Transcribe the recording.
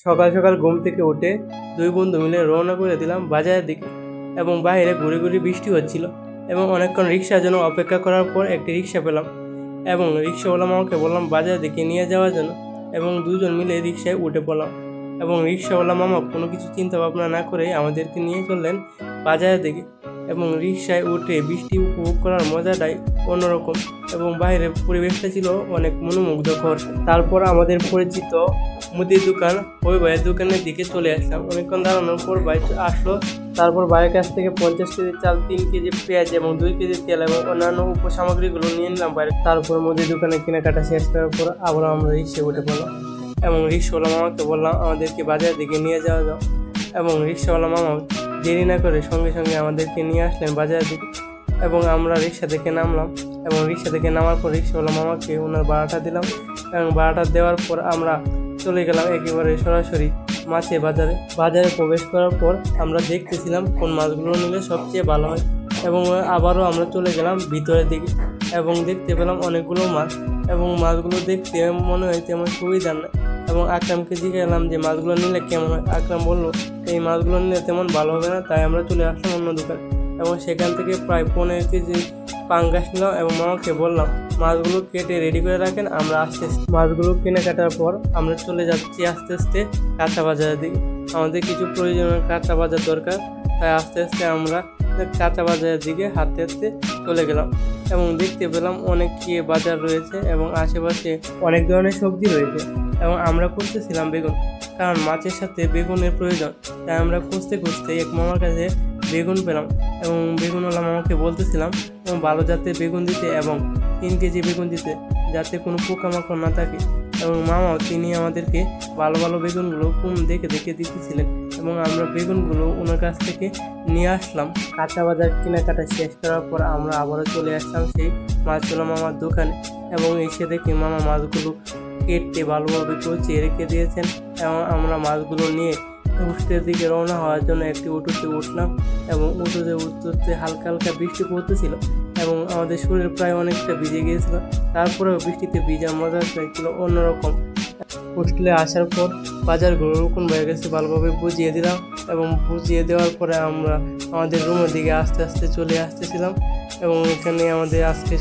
সকাল সকাল ঘুম থেকে উঠে দুই বন্ধু মিলে রওনা করে দিলাম বাজারের দিকে এবং বাইরে ঘুরে ঘুরে বৃষ্টি হচ্ছিল এবং অনেকক্ষণ রিক্সার জন্য অপেক্ষা করার পর একটি রিক্সা পেলাম এবং রিক্সাওয়ালা মামাকে বললাম বাজারের দিকে নিয়ে যাওয়ার জন্য এবং দুজন মিলে রিক্সায় উঠে পড়লাম এবং রিক্সাওয়ালা মামা কোনো কিছু চিন্তা ভাবনা না করে আমাদেরকে নিয়ে চললেন বাজারের দিকে এবং রিক্সায় উঠে বৃষ্টি উপভোগ করার মজাটাই অন্যরকম এবং বাইরের পরিবেশটা ছিল অনেক মনোমুগ্ধকর। তারপর আমাদের পরিচিত মুদির দোকান ওই ভাইয়ের দোকানের দিকে চলে আসলাম। অনেকক্ষণ দাঁড়ানোর পর ভাই আসলো। তারপর ভাইয়ের কাছ থেকে 50 কেজি চাল, 3 কেজি পেঁয়াজ এবং 2 কেজি তেল এবং অন্যান্য উপসামগ্রীগুলো নিয়ে নিলাম বাইরে। তারপর মুদির দোকানে কেনাকাটা শেষ করার পর আবার আমরা রিক্সায় উঠে পড়লাম এবং রিক্সাওয়ালা মামাকে বললাম আমাদেরকে বাজারের দিকে নিয়ে যাওয়া যাও এবং রিক্সাওয়ালা মামা দেরি না করে সঙ্গে সঙ্গে আমাদেরকে নিয়ে আসলেন বাজারের দিকে এবং আমরা রিক্সা থেকে নামলাম এবং রিক্সা থেকে নামার পর রিক্সাওয়ালা মামাকে ওনার ভাড়াটা দিলাম এবং ভাড়াটা দেওয়ার পর আমরা চলে গেলাম একেবারে সরাসরি মাছের বাজারে প্রবেশ করার পর আমরা দেখতেছিলাম কোন মাছগুলো নিলে সবচেয়ে ভালো হয় এবং আবারও আমরা চলে গেলাম ভিতরের দিকে এবং দেখতে পেলাম অনেকগুলো মাছ এবং মাছগুলো দেখতে মনে হয় তেমন সুবিধার না এবং আকরামকে জিজ্ঞাসলাম যে মাছগুলো নিলে কেমন হয়। আকরাম বললো এই মাছগুলো নিলে তেমন ভালো হবে না, তাই আমরা চলে আসলাম অন্য দোকানে এবং সেখান থেকে প্রায় 15 কেজি পাঙ্গাস নিলাম এবং মামাকে বললাম মাছগুলো কেটে রেডি করে রাখেন, আমরা আস্তে আস্তে মাছগুলো কিনে কাটার পর আমরা চলে যাচ্ছি আস্তে আস্তে কাঁচা বাজারের দিকে। আমাদের কিছু প্রয়োজনীয় কাঁচা বাজার দরকার, তাই আস্তে আস্তে আমরা কাঁচা বাজারের দিকে হাঁটতে হাঁটতে চলে গেলাম এবং দেখতে পেলাম অনেক বাজার রয়েছে এবং আশেপাশে অনেক ধরনের সবজি রয়েছে এবং আমরা খুঁজতেছিলাম বেগুন, কারণ মাছের সাথে বেগুনের প্রয়োজন। তাই আমরা খুঁজতে খুঁজতে এক মামার কাছে বেগুন পেলাম এবং বেগুনওয়ালা মামাকে বলতেছিলাম ভালো জাতের বেগুন দিতে এবং 3 কেজি বেগুন দিতে, যাতে কোনো পোকামাকড় না থাকে এবং মামাও তিনি আমাদেরকে ভালো ভালো বেগুনগুলো দেখে দেখে দিতেছিলেন এবং আমরা বেগুনগুলো ওনার কাছ থেকে নিয়ে আসলাম। কাঁচা বাজার কেনাকাটা শেষ করার পর আমরা আবারও চলে আসলাম সেই মাছওয়ালা মামার দোকানে এবং এসে দেখি মামা মাছগুলো কেটে ভালোভাবে কচিয়ে রেখে দিয়েছেন এবং আমরা মাছগুলো নিয়ে উঠোর দিকে রওনা হওয়ার জন্য একটি উঠোতে উঠলাম এবং উঠোতে উঠতে হালকা হালকা বৃষ্টি পড়তেছিল এবং আমাদের শরীর প্রায় অনেকটা ভিজে গিয়েছিল। তারপরেও বৃষ্টিতে ভিজার মজা ছিল অন্যরকম। হোস্টেলে আসার পর বাজারগুলো রুকুন ভাইয়ের কাছে ভালোভাবে বুঝিয়ে দিলাম এবং বুঝিয়ে দেওয়ার পরে আমরা আমাদের রুমের দিকে আস্তে আস্তে চলে আসতেছিলাম এবং এখানে আমাদের আজকে